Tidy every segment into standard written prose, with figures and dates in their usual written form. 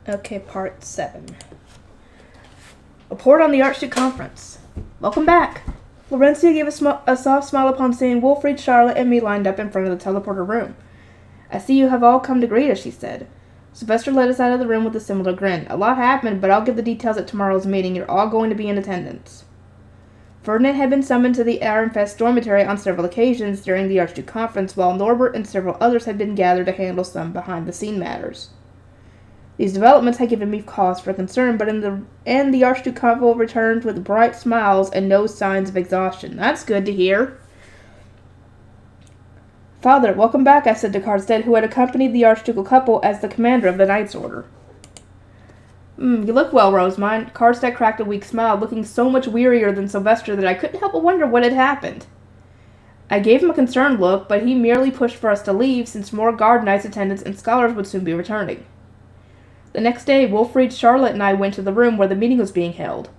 Okay, part 7. Report on the Archduke Conference. Welcome back. Florencia gave a soft smile upon seeing Wolfried, Charlotte, and me lined up in front of the teleporter room. I see you have all come to greet us, she said. Sylvester led us out of the room with a similar grin. A lot happened, but I'll give the details at tomorrow's meeting. You're all going to be in attendance. Ferdinand had been summoned to the Ehrenfest dormitory on several occasions during the Archduke Conference, while Norbert and several others had been gathered to handle some behind-the-scene matters. These developments had given me cause for concern, but in the end, the Archduke Convo returned with bright smiles and no signs of exhaustion. That's good to hear. Father, welcome back, I said to Karstedt, who had accompanied the Archducal couple as the commander of the Knights Order. You look well, Rosamund. Karstedt cracked a weak smile, looking so much wearier than Sylvester that I couldn't help but wonder what had happened. I gave him a concerned look, but he merely pushed for us to leave, since more guard knights, attendants, and scholars would soon be returning. The next day, Wolfried, Charlotte, and I went to the room where the meeting was being held.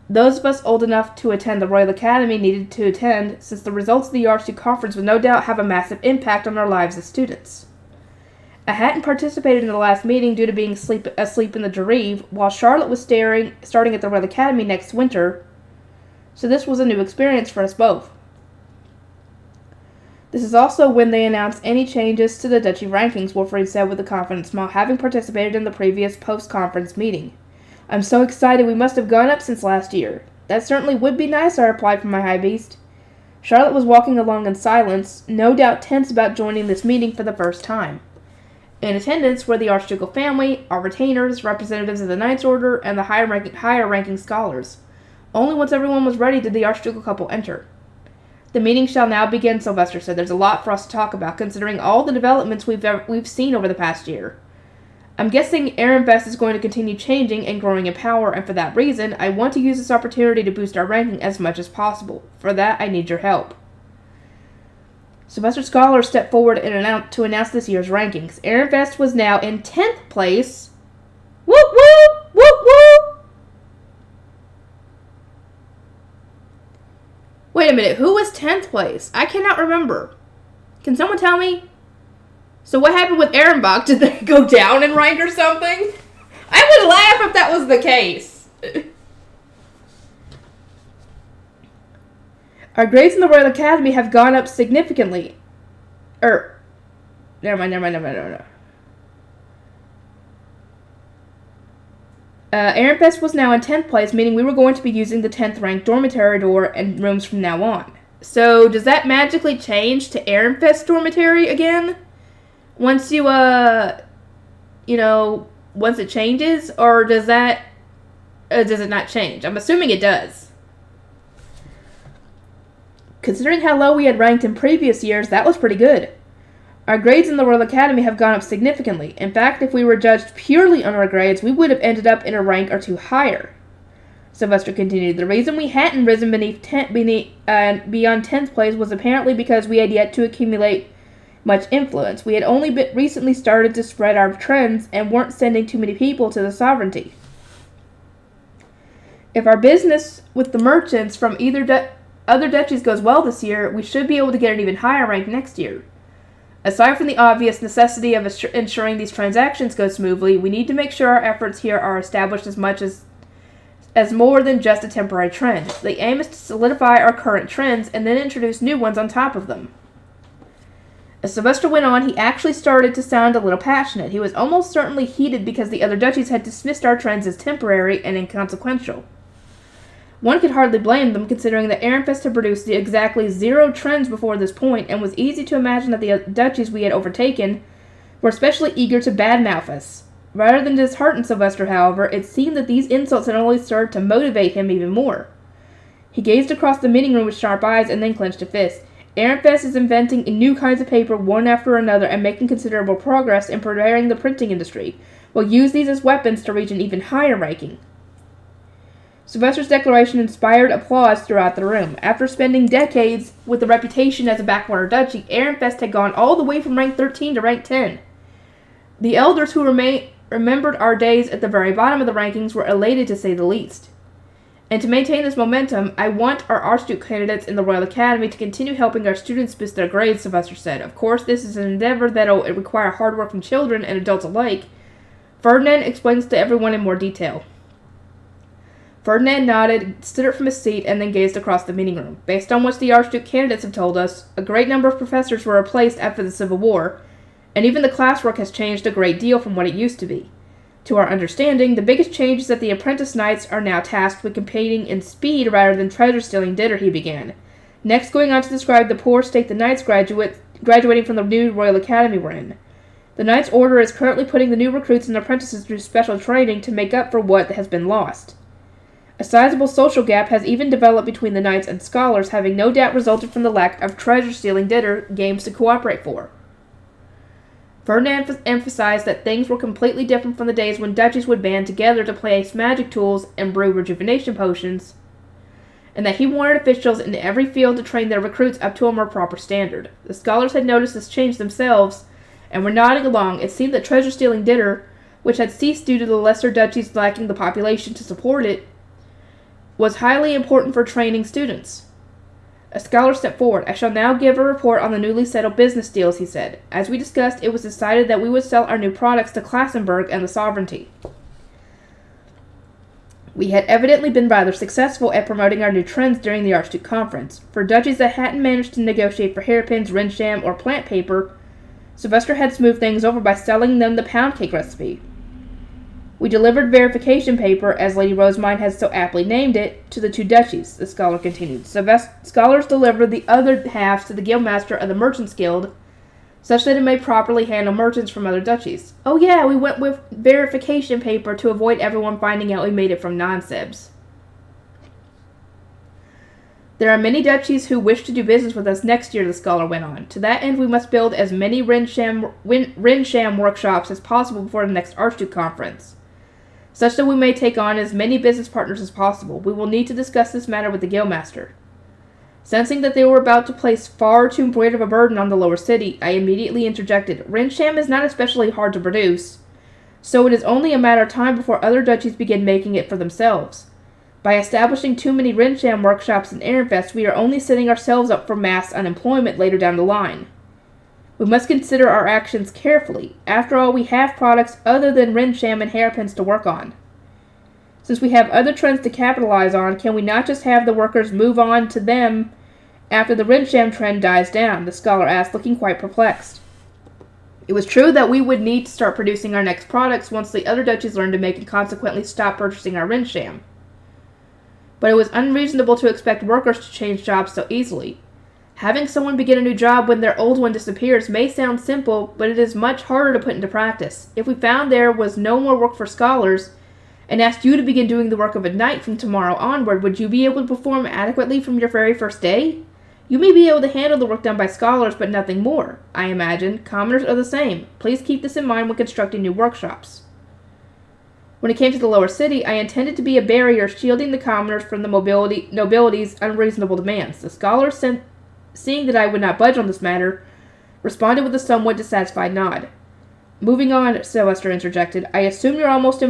Those of us old enough to attend the Royal Academy needed to attend, since the results of the Archduke Conference would no doubt have a massive impact on our lives as students. I hadn't participated in the last meeting due to being asleep in the Jareve, while Charlotte was starting at the Royal Academy next winter, so this was a new experience for us both. This is also when they announced any changes to the duchy rankings, Wolfried said with a confident smile, having participated in the previous post-conference meeting. I'm so excited, we must have gone up since last year. That certainly would be nice, I replied from my high beast. Charlotte was walking along in silence, no doubt tense about joining this meeting for the first time. In attendance were the Archducal family, our retainers, representatives of the Knights Order, and the higher-ranking scholars. Only once everyone was ready did the Archducal couple enter. The meeting shall now begin, Sylvester said. There's a lot for us to talk about, considering all the developments we've seen over the past year. I'm guessing Ehrenfest is going to continue changing and growing in power, and for that reason, I want to use this opportunity to boost our ranking as much as possible. For that, I need your help. Sylvester Scholar stepped forward to announce this year's rankings. Ehrenfest was now in 10th place. Whoop whoop! Whoop whoop! Wait a minute, who was 10th place? I cannot remember. Can someone tell me? So what happened with Ehrenbach? Did they go down in rank or something? I would laugh if that was the case. Our grades in the Royal Academy have gone up significantly. Never mind. Ehrenfest was now in 10th place, meaning we were going to be using the 10th ranked dormitory door and rooms from now on. So, does that magically change to Ehrenfest dormitory again? Once you, once it changes? Or does it not change? I'm assuming it does. Considering how low we had ranked in previous years, that was pretty good. Our grades in the Royal Academy have gone up significantly. In fact, if we were judged purely on our grades, we would have ended up in a rank or two higher. Sylvester continued. The reason we hadn't risen beyond 10th place was apparently because we had yet to accumulate much influence. We had only recently started to spread our trends and weren't sending too many people to the sovereignty. If our business with the merchants from other duchies goes well this year, we should be able to get an even higher rank next year. Aside from the obvious necessity of ensuring these transactions go smoothly, we need to make sure our efforts here are established as much as more than just a temporary trend. The aim is to solidify our current trends and then introduce new ones on top of them. As Sylvester went on, he actually started to sound a little passionate. He was almost certainly heated because the other duchies had dismissed our trends as temporary and inconsequential. One could hardly blame them, considering that Ehrenfest had produced exactly 0 trends before this point, and was easy to imagine that the duchies we had overtaken were especially eager to badmouth us. Rather than dishearten Sylvester, however, it seemed that these insults had only served to motivate him even more. He gazed across the meeting room with sharp eyes and then clenched a fist. Ehrenfest is inventing new kinds of paper one after another and making considerable progress in preparing the printing industry. We'll use these as weapons to reach an even higher ranking. Sylvester's declaration inspired applause throughout the room. After spending decades with a reputation as a backwater duchy, Ehrenfest had gone all the way from rank 13 to rank 10. The elders who remembered our days at the very bottom of the rankings were elated to say the least. And to maintain this momentum, I want our Archduke candidates in the Royal Academy to continue helping our students boost their grades, Sylvester said. Of course, this is an endeavor that will require hard work from children and adults alike, Ferdinand explains to everyone in more detail. Ferdinand nodded, stood up from his seat, and then gazed across the meeting room. Based on what the Archduke candidates have told us, a great number of professors were replaced after the Civil War, and even the classwork has changed a great deal from what it used to be. To our understanding, the biggest change is that the apprentice knights are now tasked with competing in speed rather than treasure-stealing dinner, he began. Next, going on to describe the poor state the knights graduating from the new Royal Academy were in. The Knights Order is currently putting the new recruits and apprentices through special training to make up for what has been lost. A sizable social gap has even developed between the knights and scholars, having no doubt resulted from the lack of treasure-stealing dinner games to cooperate for. Ferdinand emphasized that things were completely different from the days when duchies would band together to place magic tools and brew rejuvenation potions, and that he wanted officials in every field to train their recruits up to a more proper standard. The scholars had noticed this change themselves, and were nodding along. It seemed that treasure-stealing dinner, which had ceased due to the lesser duchies lacking the population to support it, was highly important for training students. A scholar stepped forward. I shall now give a report on the newly settled business deals, he said. As we discussed, it was decided that we would sell our new products to Klassenburg and the Sovereignty. We had evidently been rather successful at promoting our new trends during the Archduke Conference. For duchies that hadn't managed to negotiate for hairpins, Rinsham, or plant paper, Sylvester had smoothed things over by selling them the pound cake recipe. We delivered verification paper, as Lady Rosemine has so aptly named it, to the two duchies, the scholar continued. Scholars delivered the other halves to the guildmaster of the Merchants Guild, such that it may properly handle merchants from other duchies. Oh yeah, we went with verification paper to avoid everyone finding out we made it from non-Sebs. There are many duchies who wish to do business with us next year, the scholar went on. To that end, we must build as many Rinsham workshops as possible before the next Archduke Conference, such that we may take on as many business partners as possible. We will need to discuss this matter with the guildmaster. Sensing that they were about to place far too great of a burden on the lower city, I immediately interjected. Rinsham is not especially hard to produce, so it is only a matter of time before other duchies begin making it for themselves. By establishing too many Rinsham workshops in Ehrenfest, we are only setting ourselves up for mass unemployment later down the line. We must consider our actions carefully. After all, we have products other than Rinsham and hairpins to work on. Since we have other trends to capitalize on, can we not just have the workers move on to them after the Rinsham trend dies down? The scholar asked, looking quite perplexed. It was true that we would need to start producing our next products once the other duchies learned to make and consequently stop purchasing our Rinsham. But it was unreasonable to expect workers to change jobs so easily. Having someone begin a new job when their old one disappears may sound simple, but it is much harder to put into practice. If we found there was no more work for scholars, and asked you to begin doing the work of a knight from tomorrow onward, would you be able to perform adequately from your very first day? You may be able to handle the work done by scholars, but nothing more. I imagine commoners are the same. Please keep this in mind when constructing new workshops. When it came to the lower city, I intended to be a barrier shielding the commoners from the nobility's unreasonable demands. The scholars, seeing that I would not budge on this matter, responded with a somewhat dissatisfied nod. Moving on, Sylvester interjected, I assume you're almost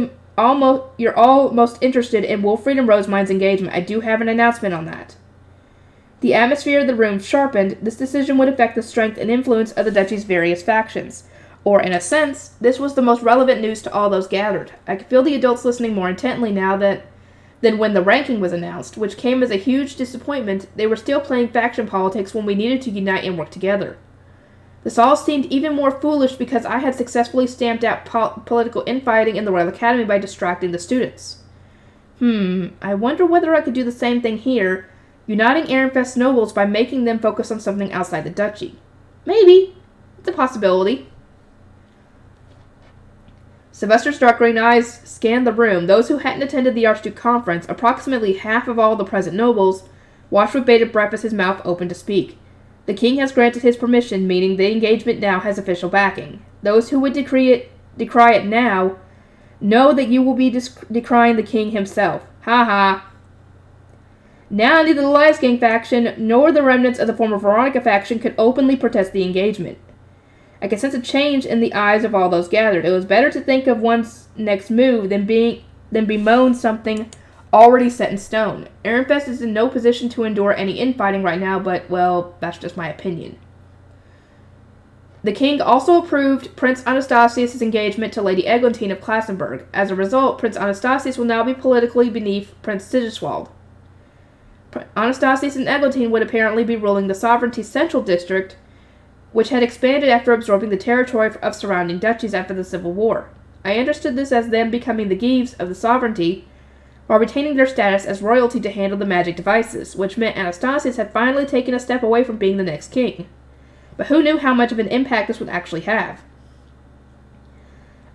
interested in Wilfried and Rosemine's engagement. I do have an announcement on that. The atmosphere of the room sharpened. This decision would affect the strength and influence of the duchy's various factions. Or, in a sense, this was the most relevant news to all those gathered. I could feel the adults listening more intently now than when the ranking was announced, which came as a huge disappointment. They were still playing faction politics when we needed to unite and work together. This all seemed even more foolish because I had successfully stamped out political infighting in the Royal Academy by distracting the students. I wonder whether I could do the same thing here, uniting Ehrenfest nobles by making them focus on something outside the duchy. Maybe. It's a possibility. Sylvester's dark green eyes scanned the room. Those who hadn't attended the Archduke Conference, approximately half of all the present nobles, watched with bated breath as his mouth opened to speak. The king has granted his permission, meaning the engagement now has official backing. Those who would decry it now know that you will be decrying the king himself. Ha ha. Now neither the Liesgang faction nor the remnants of the former Veronica faction could openly protest the engagement. I could sense a change in the eyes of all those gathered. It was better to think of one's next move than bemoan something already set in stone. Ehrenfest is in no position to endure any infighting right now, but, well, that's just my opinion. The king also approved Prince Anastasius' engagement to Lady Eglantine of Klassenburg. As a result, Prince Anastasius will now be politically beneath Prince Sigiswald. Anastasius and Eglantine would apparently be ruling the sovereignty's central district, which had expanded after absorbing the territory of surrounding duchies after the Civil War. I understood this as them becoming the Gives of the sovereignty, while retaining their status as royalty to handle the magic devices, which meant Anastasius had finally taken a step away from being the next king. But who knew how much of an impact this would actually have?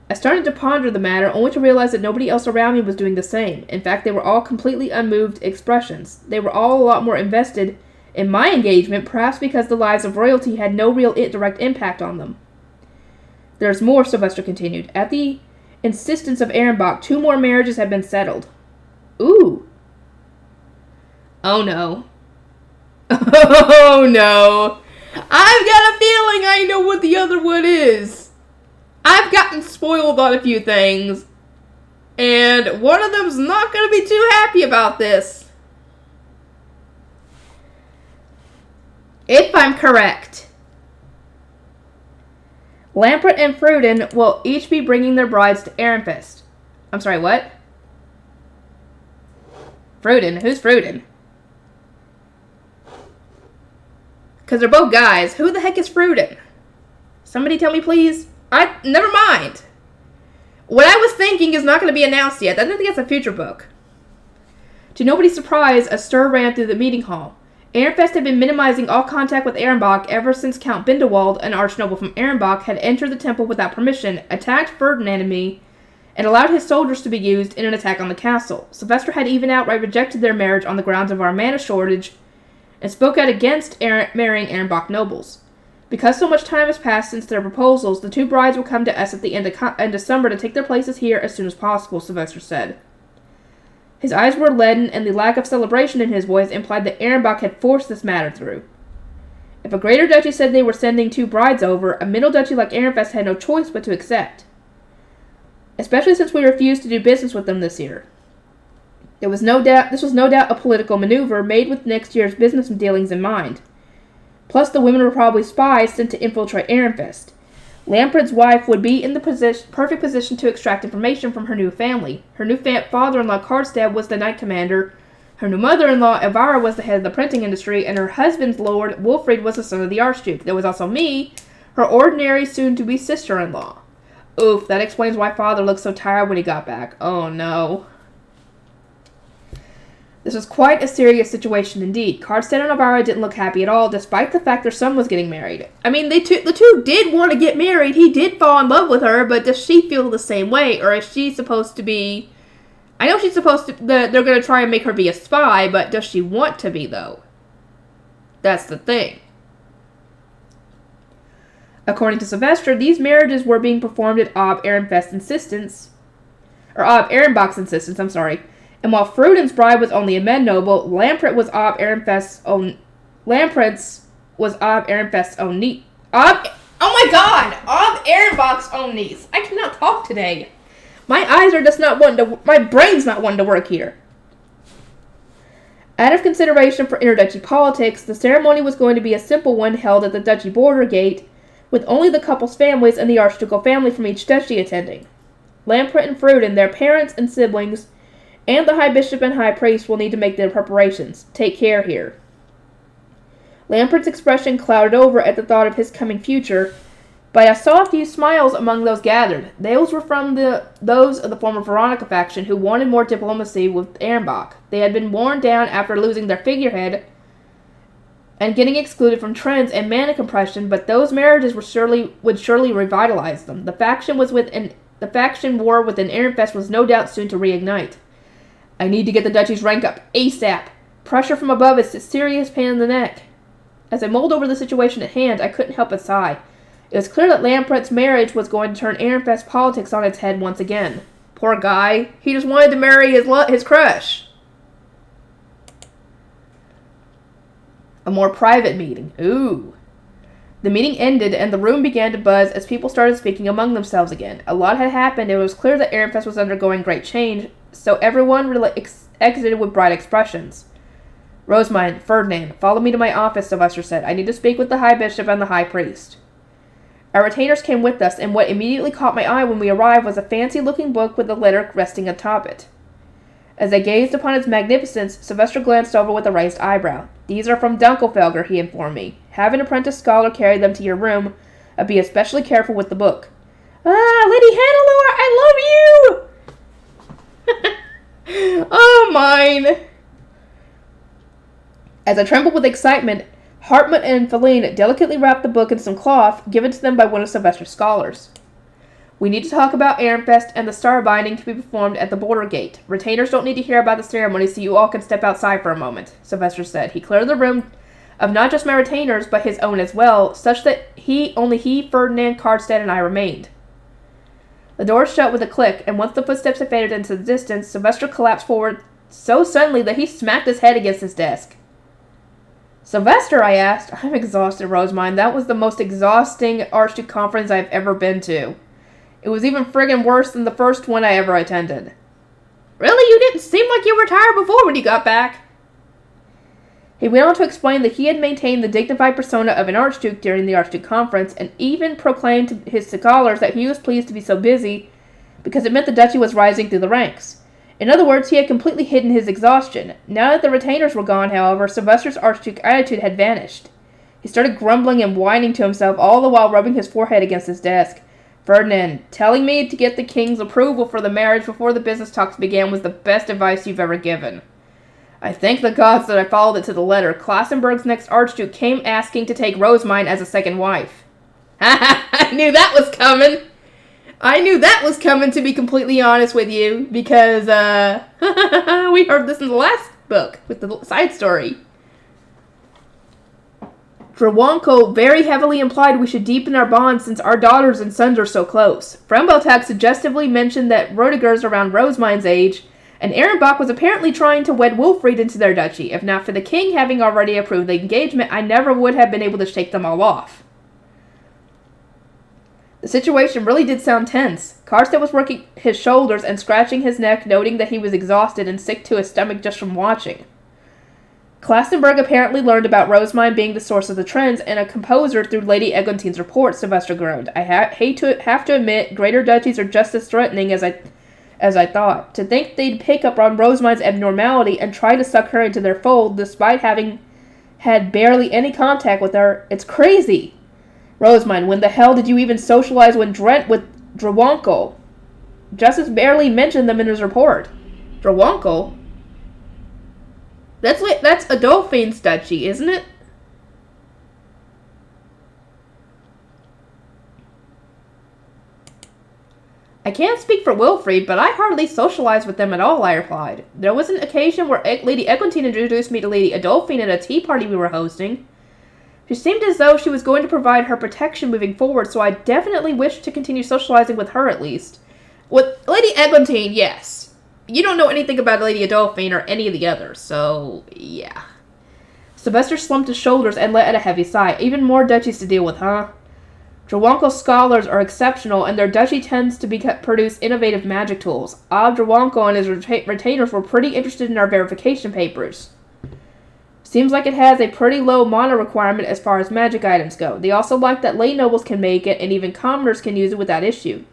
I started to ponder the matter, only to realize that nobody else around me was doing the same. In fact, they were all completely unmoved expressions. They were all a lot more invested in my engagement, perhaps because the lives of royalty had no real direct impact on them. There's more, Sylvester continued. At the insistence of Ehrenbach, 2 more marriages have been settled. Ooh. Oh no. Oh no. I've got a feeling I know what the other one is. I've gotten spoiled on a few things, and one of them's not going to be too happy about this. If I'm correct, Lampert and Fruden will each be bringing their brides to Ehrenfest. I'm sorry, what? Fruden? Who's Fruden? Because they're both guys. Who the heck is Fruden? Somebody tell me, please. Never mind. What I was thinking is not going to be announced yet. I think it's a future book. To nobody's surprise, a stir ran through the meeting hall. Ehrenfest had been minimizing all contact with Ehrenbach ever since Count Bindewald, an archnoble from Ehrenbach, had entered the temple without permission, attacked Ferdinand and me, and allowed his soldiers to be used in an attack on the castle. Sylvester had even outright rejected their marriage on the grounds of our mana shortage, and spoke out against marrying Ehrenbach nobles. Because so much time has passed since their proposals, the 2 brides will come to us at the end of summer to take their places here as soon as possible, Sylvester said. His eyes were leaden, and the lack of celebration in his voice implied that Ehrenbach had forced this matter through. If a greater duchy said they were sending 2 brides over, a middle duchy like Ehrenfest had no choice but to accept. Especially since we refused to do business with them this year. This was no doubt a political maneuver made with next year's business dealings in mind. Plus, the women were probably spies sent to infiltrate Ehrenfest. Lampert's wife would be in the perfect position to extract information from her new family. Her new father-in-law, Karlstad, was the knight commander. Her new mother-in-law, Elvira, was the head of the printing industry, and her husband's lord, Wilfried, was the son of the archduke. There was also me, her ordinary soon-to-be sister-in-law. Oof, that explains why father looked so tired when he got back. Oh no. This was quite a serious situation indeed. Karlstad and Elvira didn't look happy at all, despite the fact their son was getting married. I mean, the two did want to get married. He did fall in love with her, but does she feel the same way? Or is she supposed to be... I know she's supposed to... They're going to try and make her be a spy, but does she want to be, though? That's the thing. According to Sylvester, these marriages were being performed at Ob Ehrenfest's insistence. Or Ob Ehrenbach's insistence, I'm sorry. And while Fruden's bride was only a men noble, Lampert was Ob Ehrenfest's own... Lampert's was Ob Ehrenfest's own niece. Oh my god! Ob Ehrenbach's own niece. I cannot talk today. My eyes are just not wanting to... My brain's not wanting to work here. Out of consideration for interduchy politics, the ceremony was going to be a simple one held at the duchy border gate, with only the couple's families and the archducal family from each duchy attending. Lampert and Fruden, their parents and siblings, and the High Bishop and High Priest will need to make their preparations. Take care here. Lampert's expression clouded over at the thought of his coming future, but I saw a few smiles among those gathered. Those were from those of the former Veronica faction who wanted more diplomacy with Ehrenbach. They had been worn down after losing their figurehead and getting excluded from trends and mana compression, but those marriages would surely revitalize them. The faction war within Ehrenfest was no doubt soon to reignite. I need to get the duchy's rank up ASAP. Pressure from above is a serious pain in the neck. As I mulled over the situation at hand, I couldn't help but sigh. It was clear that Lampert's marriage was going to turn Ehrenfest politics on its head once again. Poor guy. He just wanted to marry his crush. A more private meeting. Ooh. The meeting ended, and the room began to buzz as people started speaking among themselves again. A lot had happened, and it was clear that Ehrenfest was undergoing great change, so everyone exited with bright expressions. Rosamund, Ferdinand, follow me to my office, Sylvester said. I need to speak with the High Bishop and the High Priest. Our retainers came with us, and what immediately caught my eye when we arrived was a fancy-looking book with a letter resting atop it. As I gazed upon its magnificence, Sylvester glanced over with a raised eyebrow. "These are from Dunkelfelger," he informed me. "Have an apprentice scholar carry them to your room, and be especially careful with the book." "Ah, Lady Hannelore, I love you!" Oh, mine! As I trembled with excitement, Hartmut and Feline delicately wrapped the book in some cloth given to them by one of Sylvester's scholars. "We need to talk about Ehrenfest and the star binding to be performed at the border gate. Retainers don't need to hear about the ceremony, so you all can step outside for a moment," Sylvester said. He cleared the room of not just my retainers, but his own as well, such that only he, Ferdinand, Karlstedt, and I remained. The door shut with a click, and once the footsteps had faded into the distance, Sylvester collapsed forward so suddenly that he smacked his head against his desk. "Sylvester," I asked. "I'm exhausted, Rosemine. That was the most exhausting Archduke conference I've ever been to. It was even friggin' worse than the first one I ever attended." "Really? You didn't seem like you were tired before when you got back." He went on to explain that he had maintained the dignified persona of an Archduke during the Archduke conference, and even proclaimed to his scholars that he was pleased to be so busy because it meant the duchy was rising through the ranks. In other words, he had completely hidden his exhaustion. Now that the retainers were gone, however, Sylvester's Archduke attitude had vanished. He started grumbling and whining to himself, all the while rubbing his forehead against his desk. "Ferdinand, telling me to get the king's approval for the marriage before the business talks began was the best advice you've ever given. I thank the gods that I followed it to the letter. Klassenberg's next Archduke came asking to take Rosemine as a second wife." "Ha ha! I knew that was coming! I knew that was coming, to be completely honest with you, because, we heard this in the last book, with the side story. Drawanko very heavily implied we should deepen our bonds since our daughters and sons are so close. Frembeltag suggestively mentioned that Rödiger's around Rosemine's age, and Ehrenbach was apparently trying to wed Wilfried into their duchy. If not for the king having already approved the engagement, I never would have been able to shake them all off." The situation really did sound tense. Karlstedt was working his shoulders and scratching his neck, noting that he was exhausted and sick to his stomach just from watching. Klassenberg apparently learned about Rosemine being the source of the trends and a composer through Lady Eglintine's report, Sylvester groaned. "I hate to have to admit, greater duchies are just as threatening as I thought. To think they'd pick up on Rosemine's abnormality and try to suck her into their fold despite having had barely any contact with her, it's crazy. Rosemine, when the hell did you even socialize with Drawanko? Justice barely mentioned them in his report." "Drawanko? That's Adolphine's duchy, isn't it?" "I can't speak for Wilfried, but I hardly socialized with them at all," I replied. "There was an occasion where Lady Eglantine introduced me to Lady Adolphine at a tea party we were hosting. She seemed as though she was going to provide her protection moving forward, so I definitely wish to continue socializing with her at least." "With Lady Eglantine, yes. You don't know anything about Lady Adolphine or any of the others, so yeah." Sylvester slumped his shoulders and let out a heavy sigh. "Even more duchies to deal with, huh? Drawanko's scholars are exceptional, and their duchy tends to produce innovative magic tools. Drawanko and his retainers were pretty interested in our verification papers. Seems like it has a pretty low mana requirement as far as magic items go. They also like that lay nobles can make it, and even commoners can use it without issue.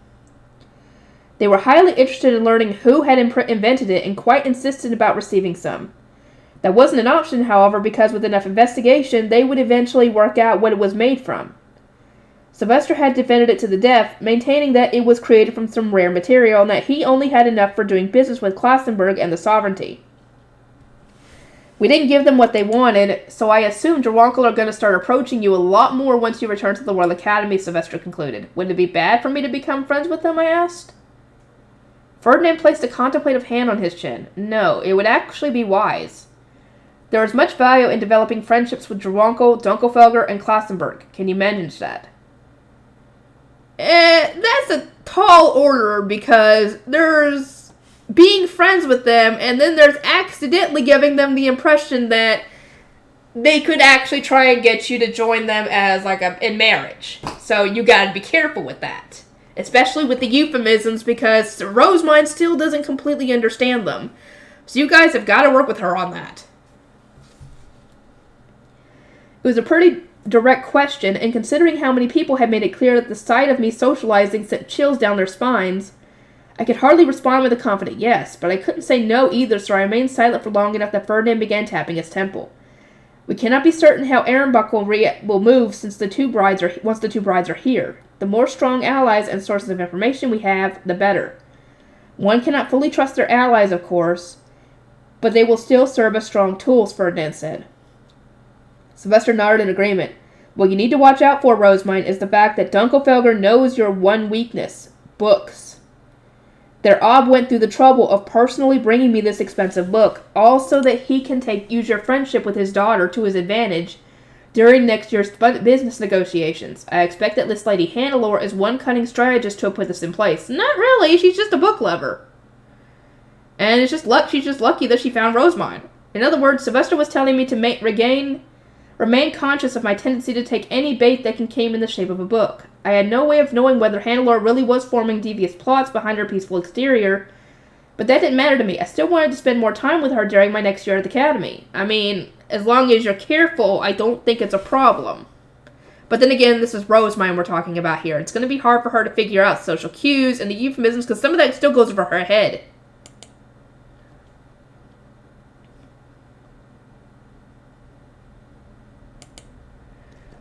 They were highly interested in learning who had invented it and quite insistent about receiving some. That wasn't an option, however, because with enough investigation, they would eventually work out what it was made from. Sylvester had defended it to the death, maintaining that it was created from some rare material and that he only had enough for doing business with Klassenberg and the sovereignty. We didn't give them what they wanted, so I assume Drawanko are going to start approaching you a lot more once you return to the Royal Academy," Sylvester concluded. "Wouldn't it be bad for me to become friends with them?" I asked. Ferdinand placed a contemplative hand on his chin. "No, it would actually be wise. There is much value in developing friendships with Drawanko, Dunkelfelger, and Klassenberg. Can you manage that?" That's a tall order because there's being friends with them, and then there's accidentally giving them the impression that they could actually try and get you to join them as in marriage. So you gotta be careful with that. Especially with the euphemisms, because Rosemine still doesn't completely understand them. So you guys have got to work with her on that. It was a pretty direct question, and considering how many people had made it clear that the sight of me socializing sent chills down their spines, I could hardly respond with a confident yes, but I couldn't say no either, so I remained silent for long enough that Ferdinand began tapping his temple. We cannot be certain how Ehrenbuck will move once the two brides are here. The more strong allies and sources of information we have, the better. One cannot fully trust their allies, of course, but they will still serve as strong tools, Ferdinand said. Sylvester nodded in agreement. What you need to watch out for, Rosemine, is the fact that Dunkelfelger knows your one weakness: books. Their Ob went through the trouble of personally bringing me this expensive book, all so that he can use your friendship with his daughter to his advantage during next year's business negotiations. I expect that this Lady Hannelore is one cunning strategist to have put this in place. Not really, she's just a book lover. And it's just she's just lucky that she found Rosemine. In other words, Sylvester was telling me to remain conscious of my tendency to take any bait that came in the shape of a book. I had no way of knowing whether Hannelore really was forming devious plots behind her peaceful exterior, but that didn't matter to me. I still wanted to spend more time with her during my next year at the academy. I mean, as long as you're careful, I don't think it's a problem. But then again, this is Rosemine we're talking about here. It's going to be hard for her to figure out social cues and the euphemisms, because some of that still goes over her head.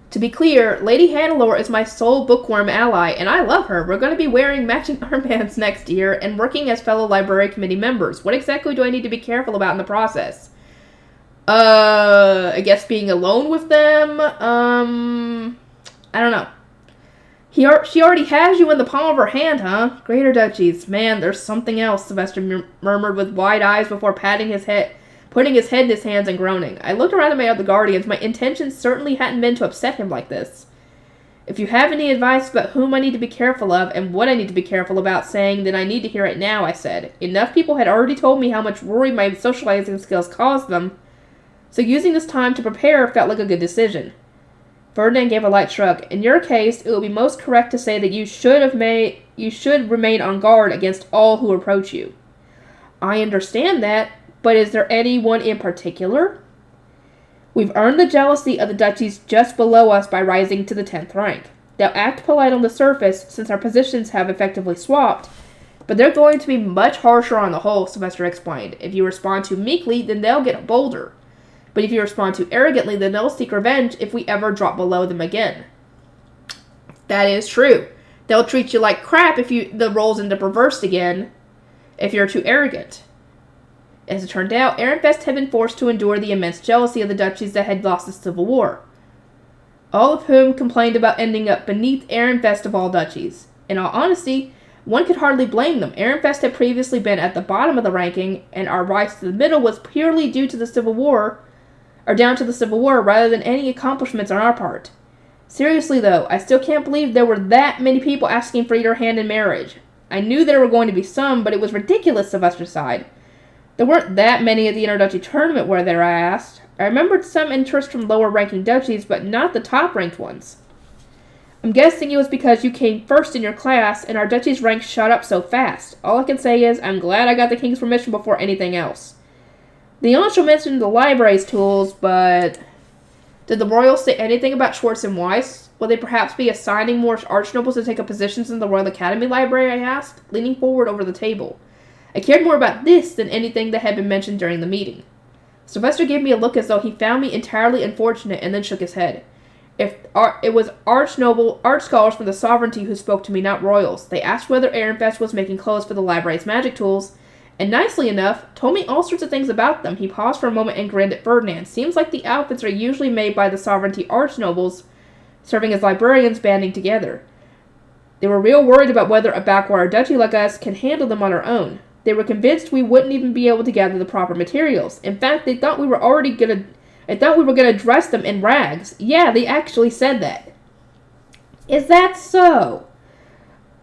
To be clear, Lady Hannelore is my sole Bookworm ally, and I love her. We're going to be wearing matching armbands next year and working as fellow library committee members. What exactly do I need to be careful about in the process? I guess being alone with them? I don't know. She already has you in the palm of her hand, huh? Greater Duchies. Man, there's something else, Sylvester murmured with wide eyes before putting his head in his hands and groaning. I looked around at my other guardians. My intention certainly hadn't been to upset him like this. If you have any advice about whom I need to be careful of and what I need to be careful about saying, then I need to hear it now, I said. Enough people had already told me how much worry my socializing skills caused them, so using this time to prepare felt like a good decision. Ferdinand gave a light shrug. In your case, it would be most correct to say that you should remain on guard against all who approach you. I understand that, but is there anyone in particular? We've earned the jealousy of the duchies just below us by rising to the 10th rank. They'll act polite on the surface, since our positions have effectively swapped, but they're going to be much harsher on the whole, Sylvester explained. If you respond too meekly, then they'll get bolder. But if you respond too arrogantly, then they'll seek revenge if we ever drop below them again. That is true. They'll treat you like crap if the roll's into reversed again, if you're too arrogant. As it turned out, Ehrenfest had been forced to endure the immense jealousy of the duchies that had lost the Civil War, all of whom complained about ending up beneath Ehrenfest of all duchies. In all honesty, one could hardly blame them. Ehrenfest had previously been at the bottom of the ranking, and our rise to the middle was purely due to the Civil War, or down to the Civil War, rather than any accomplishments on our part. Seriously, though, I still can't believe there were that many people asking for your hand in marriage. I knew there were going to be some, but it was ridiculous, Sylvester sighed. There weren't that many at the Interduchy tournament, were there, I asked. I remembered some interest from lower-ranking duchies, but not the top-ranked ones. I'm guessing it was because you came first in your class, and our duchy's rank shot up so fast. All I can say is, I'm glad I got the king's permission before anything else. The Yonshu mentioned the library's tools, but did the royals say anything about Schwartz and Weiss? Will they perhaps be assigning more archnobles to take up positions in the Royal Academy Library, I asked, leaning forward over the table. I cared more about this than anything that had been mentioned during the meeting. Sylvester gave me a look as though he found me entirely unfortunate, and then shook his head. It was arch scholars from the sovereignty who spoke to me, not royals. They asked whether Ehrenfest was making clothes for the library's magic tools, and nicely enough, told me all sorts of things about them. He paused for a moment and grinned at Ferdinand. Seems like the outfits are usually made by the sovereignty archnobles, serving as librarians banding together. They were real worried about whether a backwater duchy like us can handle them on our own. They were convinced we wouldn't even be able to gather the proper materials. In fact, they thought we were gonna dress them in rags. Yeah, they actually said that. Is that so?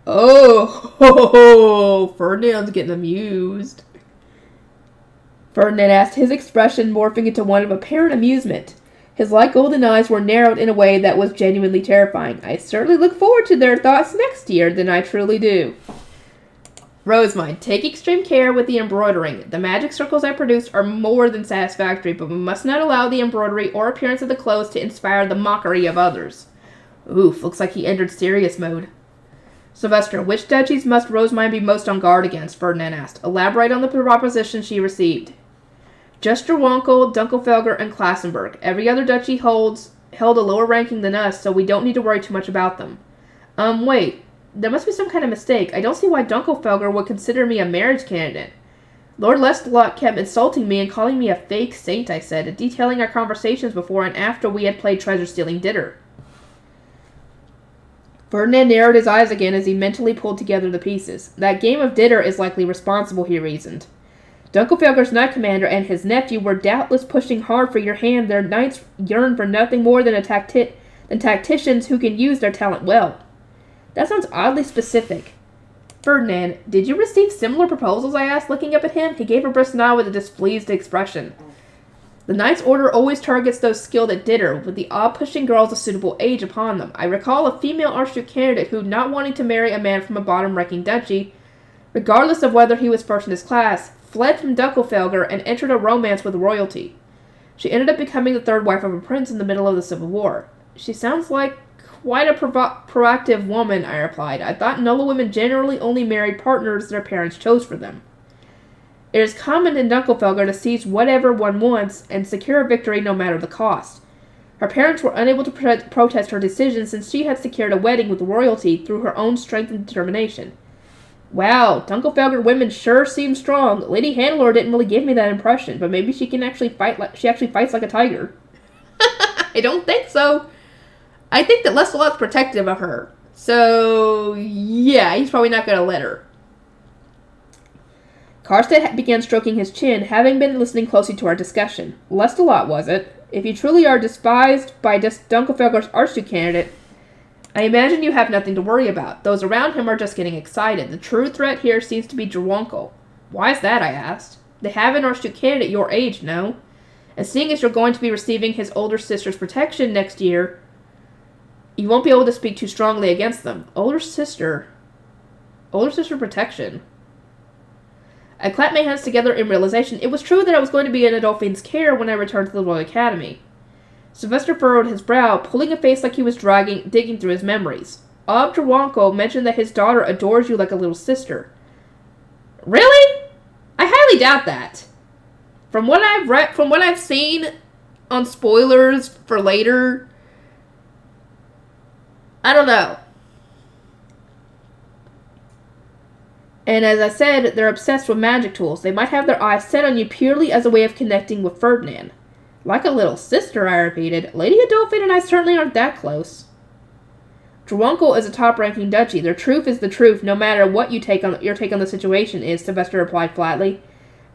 Oh, Ferdinand's getting amused. Ferdinand asked, his expression morphing into one of apparent amusement. His light golden eyes were narrowed in a way that was genuinely terrifying. I certainly look forward to their thoughts next year, then I truly do. Rosemine, take extreme care with the embroidering. The magic circles I produced are more than satisfactory, but we must not allow the embroidery or appearance of the clothes to inspire the mockery of others. Oof, looks like he entered serious mode. Sylvester, which duchies must Rosemine be most on guard against? Ferdinand asked. Elaborate on the proposition she received. Just Drwonkel, Dunkelfelger, and Klassenberg. Every other duchy held a lower ranking than us, so we don't need to worry too much about them. Wait. There must be some kind of mistake. I don't see why Dunkelfelger would consider me a marriage candidate. Lord Lestelot kept insulting me and calling me a fake saint, I said, detailing our conversations before and after we had played treasure-stealing Ditter. Ferdinand narrowed his eyes again as he mentally pulled together the pieces. That game of Ditter is likely responsible, he reasoned. Dunkelfelger's knight commander and his nephew were doubtless pushing hard for your hand. Their knights yearn for nothing more than tacticians who can use their talent well. That sounds oddly specific. Ferdinand, did you receive similar proposals? I asked, looking up at him. He gave a brisk nod with a displeased expression. The Knight's Order always targets those skilled at Ditter, with the odd-pushing girls of suitable age upon them. I recall a female Archduke candidate who, not wanting to marry a man from a bottom-ranking duchy, regardless of whether he was first in his class, fled from Dunkelfelger and entered a romance with royalty. She ended up becoming the third wife of a prince in the middle of the Civil War. She sounds like quite a proactive woman, I replied. I thought Nola women generally only married partners their parents chose for them. It is common in Dunkelfelger to seize whatever one wants and secure a victory no matter the cost. Her parents were unable to protest her decision since she had secured a wedding with royalty through her own strength and determination. Wow, Dunkelfelger women sure seem strong. Lady Hannelore didn't really give me that impression, but maybe she actually fights like a tiger. I don't think so. I think that Lestelot's protective of her. So, yeah, he's probably not going to let her. Karstedt began stroking his chin, having been listening closely to our discussion. Lestelot, was it? If you truly are despised by Dunkelfelger's Archduke candidate, I imagine you have nothing to worry about. Those around him are just getting excited. The true threat here seems to be Drwonkel. Why is that, I asked. They have an Archduke candidate your age, no? And seeing as you're going to be receiving his older sister's protection next year, you won't be able to speak too strongly against them. Older sister protection. I clapped my hands together in realization. It was true that I was going to be in Adolphine's care when I returned to the Royal Academy. Sylvester furrowed his brow, pulling a face like he was digging through his memories. Ob Drwonkel mentioned that his daughter adores you like a little sister. Really? I highly doubt that. From what I've seen on spoilers for later, I don't know. And as I said, they're obsessed with magic tools. They might have their eyes set on you purely as a way of connecting with Ferdinand. Like a little sister, I repeated. Lady Adolphine and I certainly aren't that close. Drwonkel is a top-ranking duchy. Their truth is the truth, no matter what your take on the situation is, Sylvester replied flatly.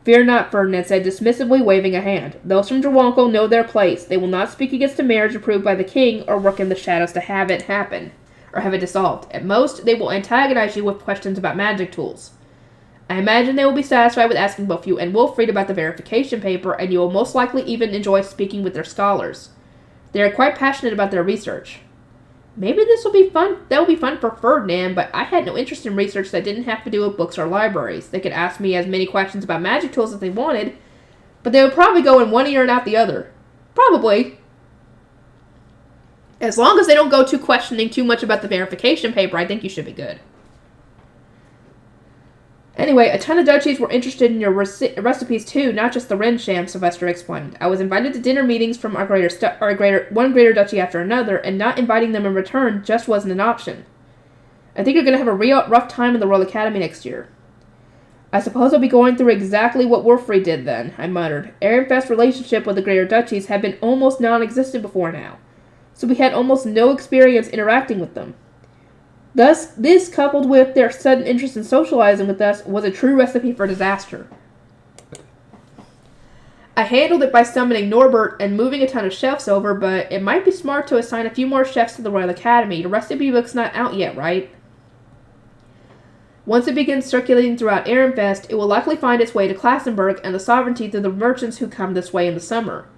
Fear not, Ferdinand said, dismissively waving a hand. Those from Drwonkel know their place. They will not speak against a marriage approved by the king or work in the shadows to have it happen, or have it dissolved. At most, they will antagonize you with questions about magic tools. I imagine they will be satisfied with asking both you and Wilfried about the verification paper, and you will most likely even enjoy speaking with their scholars. They are quite passionate about their research. Maybe this will be fun. That will be fun for Ferdinand, but I had no interest in research that didn't have to do with books or libraries. They could ask me as many questions about magic tools as they wanted, but they would probably go in one ear and out the other. Probably. As long as they don't go questioning too much about the verification paper, I think you should be good. Anyway, a ton of duchies were interested in your recipes too, not just the Rensham, Sylvester explained. I was invited to dinner meetings from one greater duchy after another, and not inviting them in return just wasn't an option. I think you're going to have a real rough time in the Royal Academy next year. I suppose I'll be going through exactly what Wilfried did then, I muttered. Ehrenfest's relationship with the greater duchies had been almost non-existent before now, so we had almost no experience interacting with them. Thus, this, coupled with their sudden interest in socializing with us, was a true recipe for disaster. I handled it by summoning Norbert and moving a ton of chefs over, but it might be smart to assign a few more chefs to the Royal Academy. The recipe book's not out yet, right? Once it begins circulating throughout Ehrenfest, it will likely find its way to Klassenberg and the Sovereignty through the merchants who come this way in the summer.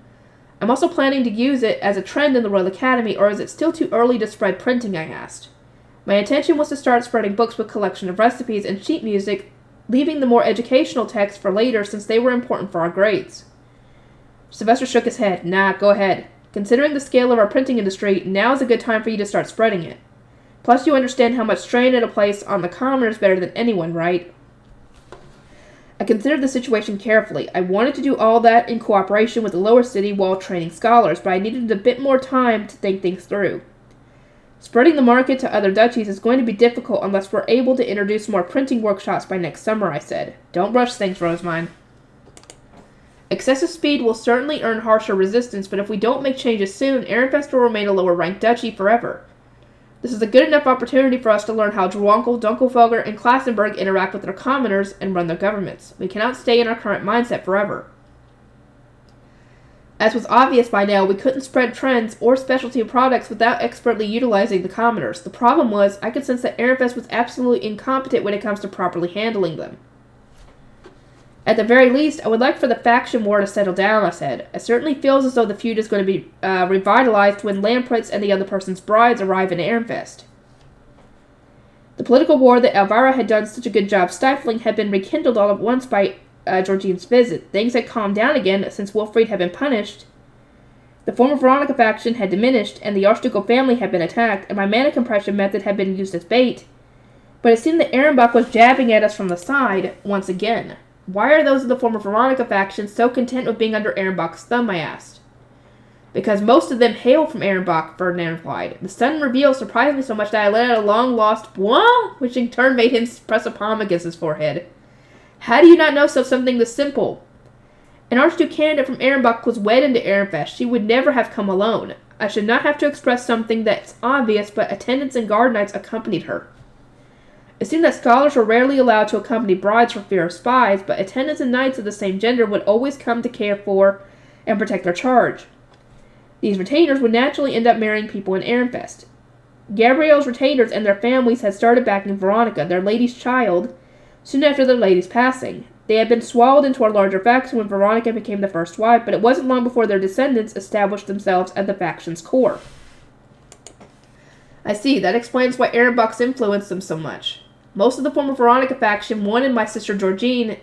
I'm also planning to use it as a trend in the Royal Academy, or is it still too early to spread printing, I asked. My intention was to start spreading books with collection of recipes and sheet music leaving the more educational texts for later since they were important for our grades. Sylvester shook his head. Nah, go ahead. Considering the scale of our printing industry, now is a good time for you to start spreading it. Plus, you understand how much strain it'll place on the commoners better than anyone, right? I considered the situation carefully. I wanted to do all that in cooperation with the lower city while training scholars, but I needed a bit more time to think things through. Spreading the market to other duchies is going to be difficult unless we're able to introduce more printing workshops by next summer, I said. Don't rush things, Rosemine. Excessive speed will certainly earn harsher resistance, but if we don't make changes soon, Ehrenfest will remain a lower-ranked duchy forever. This is a good enough opportunity for us to learn how Drwonkel, Dunkelfelger, and Klassenberg interact with their commoners and run their governments. We cannot stay in our current mindset forever. As was obvious by now, we couldn't spread trends or specialty products without expertly utilizing the commoners. The problem was, I could sense that Ehrenfest was absolutely incompetent when it comes to properly handling them. At the very least, I would like for the faction war to settle down, I said. It certainly feels as though the feud is going to be revitalized when Lamprecht's and the other person's brides arrive in Ehrenfest. The political war that Elvira had done such a good job stifling had been rekindled all at once by Georgine's visit. Things had calmed down again since Wilfried had been punished. The former Veronica faction had diminished, and the Archducal family had been attacked, and my mana compression method had been used as bait. But it seemed that Ehrenbach was jabbing at us from the side once again. Why are those of the former Veronica faction so content with being under Ehrenbach's thumb, I asked. Because most of them hail from Ehrenbach, Ferdinand replied. The sudden reveal surprised me so much that I let out a long-lost "Wah!" which in turn made him press a palm against his forehead. How do you not know something this simple? An Archduke candidate from Ehrenbach was wed into Ehrenfest. She would never have come alone. I should not have to express something that's obvious, but attendants and guard knights accompanied her. It seemed that scholars were rarely allowed to accompany brides for fear of spies, but attendants and knights of the same gender would always come to care for and protect their charge. These retainers would naturally end up marrying people in Ehrenfest. Gabriel's retainers and their families had started backing Veronica, their lady's child, soon after their lady's passing. They had been swallowed into our larger faction when Veronica became the first wife, but it wasn't long before their descendants established themselves at the faction's core. I see, that explains why Ehrenbach's influenced them so much. Most of the former Veronica faction wanted my sister Georgine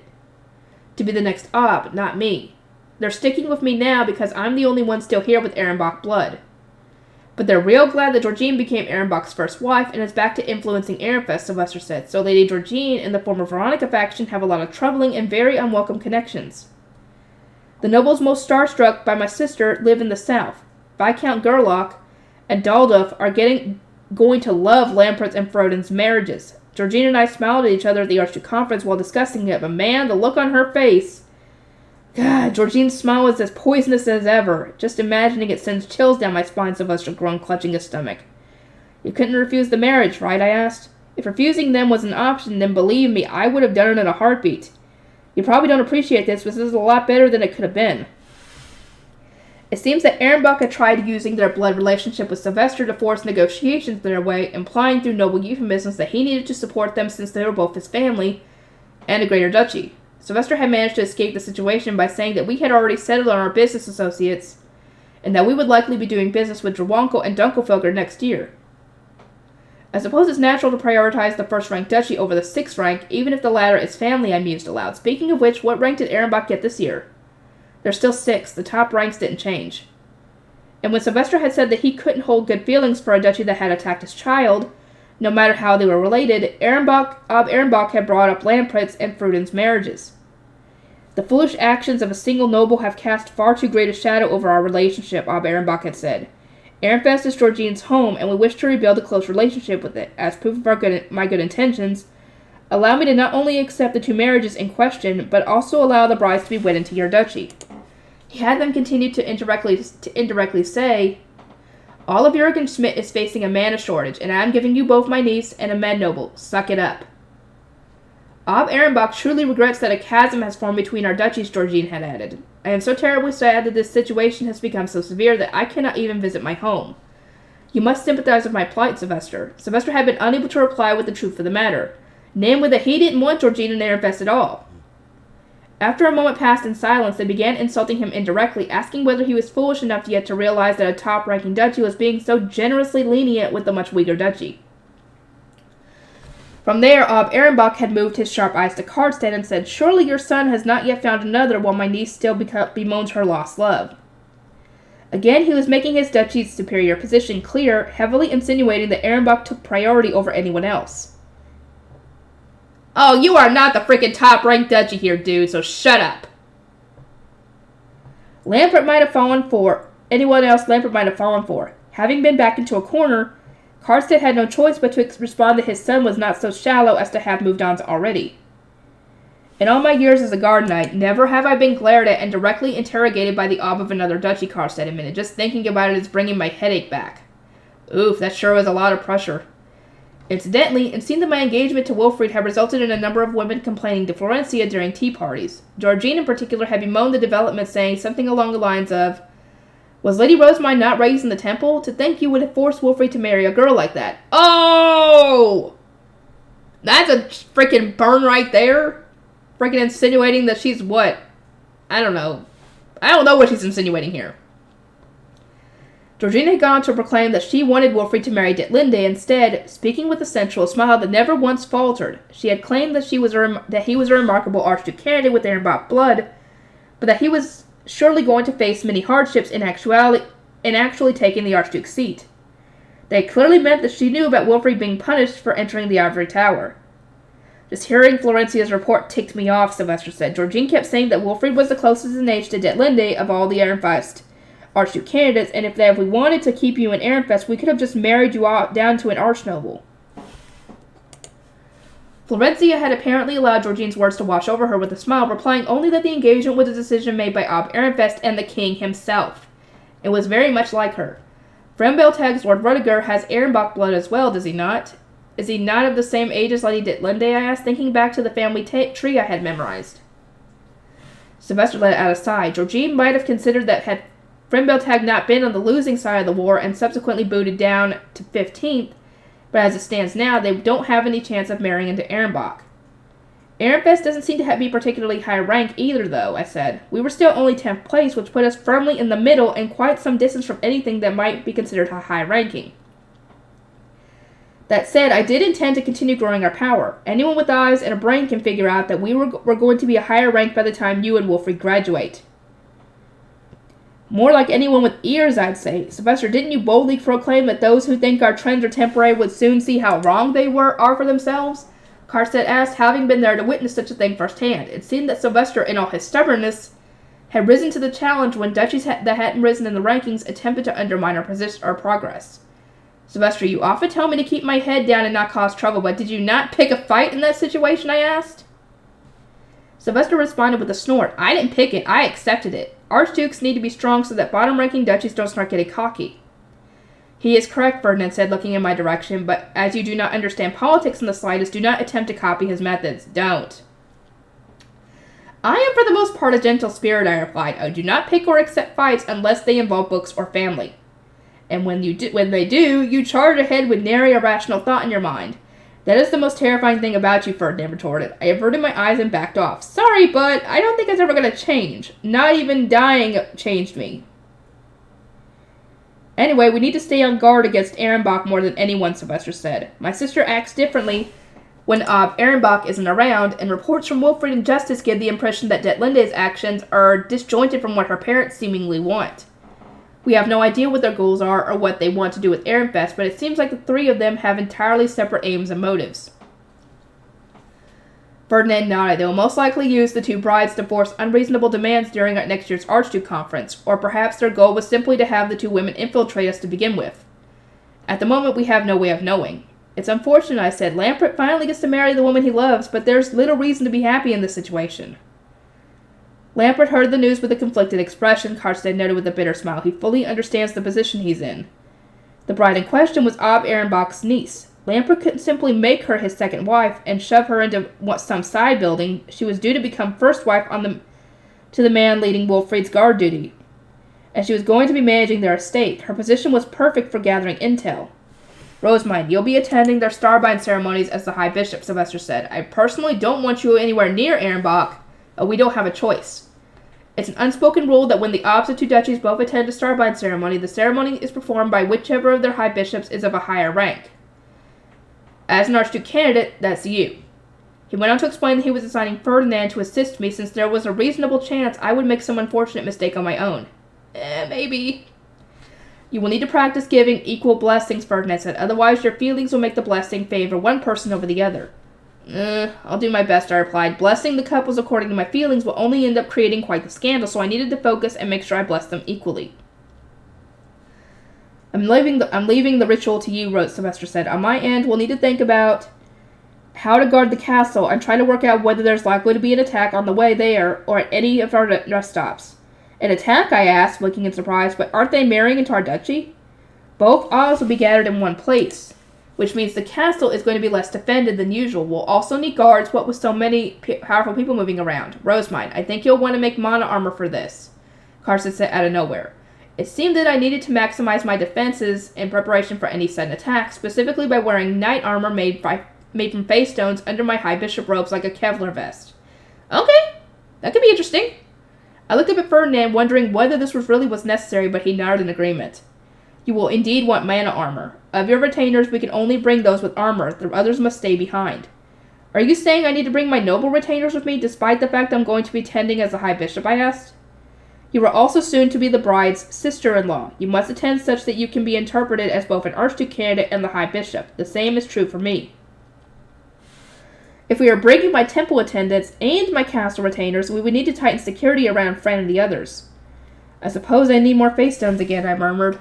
to be the next Ob, not me. They're sticking with me now because I'm the only one still here with Ehrenbach blood. But they're real glad that Georgine became Ehrenbach's first wife and is back to influencing Ehrenfest, Sylvester said. So Lady Georgine and the former Veronica faction have a lot of troubling and very unwelcome connections. The nobles most starstruck by my sister live in the south. Viscount Gerlach and Dalduf are going to love Lamprecht's and Frodin's marriages. Georgine and I smiled at each other at the Archduke conference while discussing it, but man, the look on her face. God, Georgine's smile was as poisonous as ever. Just imagining it sends chills down my spine, Sylvester groaned, clutching his stomach. You couldn't refuse the marriage, right? I asked. If refusing them was an option, then believe me, I would have done it in a heartbeat. You probably don't appreciate this, but this is a lot better than it could have been. It seems that Ehrenbach had tried using their blood relationship with Sylvester to force negotiations their way, implying through noble euphemisms that he needed to support them since they were both his family and a greater duchy. Sylvester had managed to escape the situation by saying that we had already settled on our business associates and that we would likely be doing business with Drwonkel and Dunkelfelger next year. I suppose it's natural to prioritize the first-ranked duchy over the sixth rank, even if the latter is family, I mused aloud. Speaking of which, what rank did Ehrenbach get this year? They're still 6. The top ranks didn't change. And when Sylvester had said that he couldn't hold good feelings for a duchy that had attacked his child, no matter how they were related, Ehrenbach had brought up Lamprecht's and Frodin's marriages. The foolish actions of a single noble have cast far too great a shadow over our relationship, Ehrenbach had said. Ehrenfest is Georgine's home, and we wish to rebuild a close relationship with it. As proof of my good intentions, allow me to not only accept the 2 marriages in question, but also allow the brides to be wed into your duchy. He had them continue to indirectly say, all of Jürgen Schmidt is facing a mana shortage, and I'm giving you both my niece and a med noble. Suck it up. Ehrenbach truly regrets that a chasm has formed between our duchies, Georgine had added. I am so terribly sad that this situation has become so severe that I cannot even visit my home. You must sympathize with my plight, Sylvester. Sylvester had been unable to reply with the truth of the matter, namely that he didn't want Georgine and Ehrenfest at all. After a moment passed in silence, they began insulting him indirectly, asking whether he was foolish enough yet to realize that a top-ranking duchy was being so generously lenient with a much weaker duchy. From there, Ob Ehrenbach had moved his sharp eyes to Karlstein and said, "Surely your son has not yet found another, while my niece still bemoans her lost love." Again, he was making his duchy's superior position clear, heavily insinuating that Ehrenbach took priority over anyone else. "Oh, you are not the frickin' top-ranked duchy here, dude, so shut up." Lampert might have fallen for anyone else Lampert might have fallen for. Having been backed into a corner, Karlstein had no choice but to respond that his son was not so shallow as to have moved on already. "In all my years as a guard knight, never have I been glared at and directly interrogated by the Ob of another duchy," Karlstein admitted. "Just thinking about it is bringing my headache back." Oof, that sure was a lot of pressure. Incidentally, it seemed that my engagement to Wilfried had resulted in a number of women complaining to Florencia during tea parties. Georgine in particular had bemoaned the development, saying something along the lines of, "Was Lady Rosemine not raised in the temple? To think you would have forced Wilfried to marry a girl like that." Oh! That's a freaking burn right there. Freaking insinuating that she's what? I don't know. I don't know what she's insinuating here. Georgina had gone on to proclaim that she wanted Wilfried to marry Detlinde. Instead, speaking with a sensual smile that never once faltered, she had claimed that he was a remarkable Archduke candidate with Ehrenbach blood, but that he was surely going to face many hardships in actually taking the Archduke's seat. They clearly meant that she knew about Wilfried being punished for entering the Ivory Tower. "Just hearing Florencia's report ticked me off," Sylvester said. "Georgine kept saying that Wilfried was the closest in age to Detlinde of all the Ehrenfest Archduke candidates, and if we wanted to keep you in Ehrenfest, we could have just married you down to an archnoble." Florencia had apparently allowed Georgine's words to wash over her with a smile, replying only that the engagement was a decision made by Ob Ehrenfest and the king himself. It was very much like her. Frembeltag's Lord Rudiger has Ehrenbach blood as well, does he not? Is he not of the same age as Lady Detlinde, I asked, thinking back to the family tree I had memorized. Sylvester let out a sigh. Georgine might have considered that had Frembeltag not been on the losing side of the war and subsequently booted down to 15th, but as it stands now, they don't have any chance of marrying into Ehrenbach. Ehrenfest doesn't seem to be particularly high rank either, though, I said. We were still only 10th place, which put us firmly in the middle and quite some distance from anything that might be considered a high ranking. That said, I did intend to continue growing our power. Anyone with eyes and a brain can figure out that we're going to be a higher rank by the time you and Wilfried graduate. More like anyone with ears, I'd say. Sylvester, didn't you boldly proclaim that those who think our trends are temporary would soon see how wrong they are for themselves? Karlstein asked, having been there to witness such a thing firsthand. It seemed that Sylvester, in all his stubbornness, had risen to the challenge when duchies that hadn't risen in the rankings attempted to undermine our progress. Sylvester, you often tell me to keep my head down and not cause trouble, but did you not pick a fight in that situation, I asked? Sylvester responded with a snort. I didn't pick it, I accepted it. Archdukes need to be strong so that bottom-ranking duchies don't start getting cocky. He is correct, Ferdinand said, looking in my direction, but as you do not understand politics in the slightest, do not attempt to copy his methods. Don't. I am for the most part a gentle spirit, I replied. I do not pick or accept fights unless they involve books or family. And when they do, you charge ahead with nary a rational thought in your mind. That is the most terrifying thing about you, Ferdinand retorted. I averted my eyes and backed off. Sorry, but I don't think it's ever going to change. Not even dying changed me. Anyway, we need to stay on guard against Ehrenbach more than anyone, Sylvester said. My sister acts differently when Ehrenbach isn't around, and reports from Wilfried and Justice give the impression that Detlinde's actions are disjointed from what her parents seemingly want. We have no idea what their goals are or what they want to do with Ehrenfest, but it seems like the three of them have entirely separate aims and motives. Ferdinand nodded. They will most likely use the two brides to force unreasonable demands during our next year's Archduke Conference, or perhaps their goal was simply to have the two women infiltrate us to begin with. At the moment, we have no way of knowing. It's unfortunate, I said. Lampert finally gets to marry the woman he loves, but there's little reason to be happy in this situation. Lampert heard the news with a conflicted expression, Karlstein noted with a bitter smile. He fully understands the position he's in. The bride in question was Ob Ehrenbach's niece. Lampert couldn't simply make her his second wife and shove her into some side building. She was due to become first wife to the man leading Wilfried's guard duty, and she was going to be managing their estate. Her position was perfect for gathering intel. Rosemine, you'll be attending their Starbind ceremonies as the High Bishop, Sylvester said. I personally don't want you anywhere near Ehrenbach. We don't have a choice. It's an unspoken rule that when the opposite two duchies both attend a Starbind ceremony, the ceremony is performed by whichever of their high bishops is of a higher rank. As an Archduke candidate, that's you. He went on to explain that he was assigning Ferdinand to assist me since there was a reasonable chance I would make some unfortunate mistake on my own. Maybe. You will need to practice giving equal blessings, Ferdinand said. Otherwise, your feelings will make the blessing favor one person over the other. I'll do my best, I replied. Blessing the couples according to my feelings will only end up creating quite the scandal, so I needed to focus and make sure I blessed them equally. I'm leaving the ritual to you, wrote Sylvester said. On my end, we'll need to think about how to guard the castle and try to work out whether there's likely to be an attack on the way there or at any of our rest stops. An attack, I asked, blinking in surprise, but aren't they marrying into our duchy? Both isles will be gathered in one place, which means the castle is going to be less defended than usual. We'll also need guards, what with so many powerful people moving around. Rosemine, I think you'll want to make mana armor for this, Carson said out of nowhere. It seemed that I needed to maximize my defenses in preparation for any sudden attack, specifically by wearing knight armor made from face stones under my high bishop robes like a Kevlar vest. Okay, that could be interesting. I looked up at Ferdinand, wondering whether this was necessary, but he nodded in agreement. You will indeed want mana armor. Of your retainers, we can only bring those with armor. The others must stay behind. Are you saying I need to bring my noble retainers with me, despite the fact I'm going to be tending as a high bishop, I asked? You are also soon to be the bride's sister-in-law. You must attend such that you can be interpreted as both an archduke candidate and the high bishop. The same is true for me. If we are bringing my temple attendants and my castle retainers, we would need to tighten security around Fran and the others. I suppose I need more face stones again, I murmured.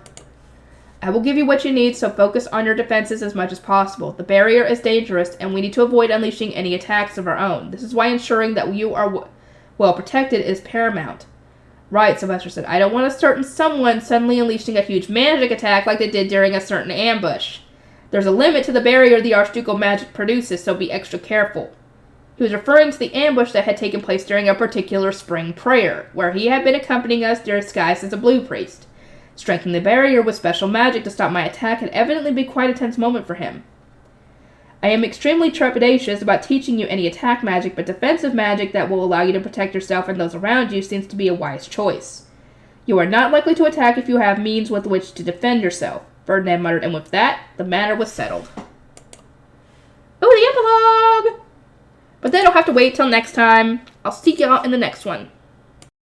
I will give you what you need, so focus on your defenses as much as possible. The barrier is dangerous, and we need to avoid unleashing any attacks of our own. This is why ensuring that you are well protected is paramount. Right, Sylvester said. I don't want a certain someone suddenly unleashing a huge magic attack like they did during a certain ambush. There's a limit to the barrier the archducal magic produces, so be extra careful. He was referring to the ambush that had taken place during a particular spring prayer, where he had been accompanying us disguised as a blue priest. Striking the barrier with special magic to stop my attack had evidently been quite a tense moment for him. I am extremely trepidatious about teaching you any attack magic, but defensive magic that will allow you to protect yourself and those around you seems to be a wise choice. You are not likely to attack if you have means with which to defend yourself, Ferdinand muttered, and with that, the matter was settled. Oh, the epilogue! But then I'll have to wait till next time. I'll see y'all in the next one.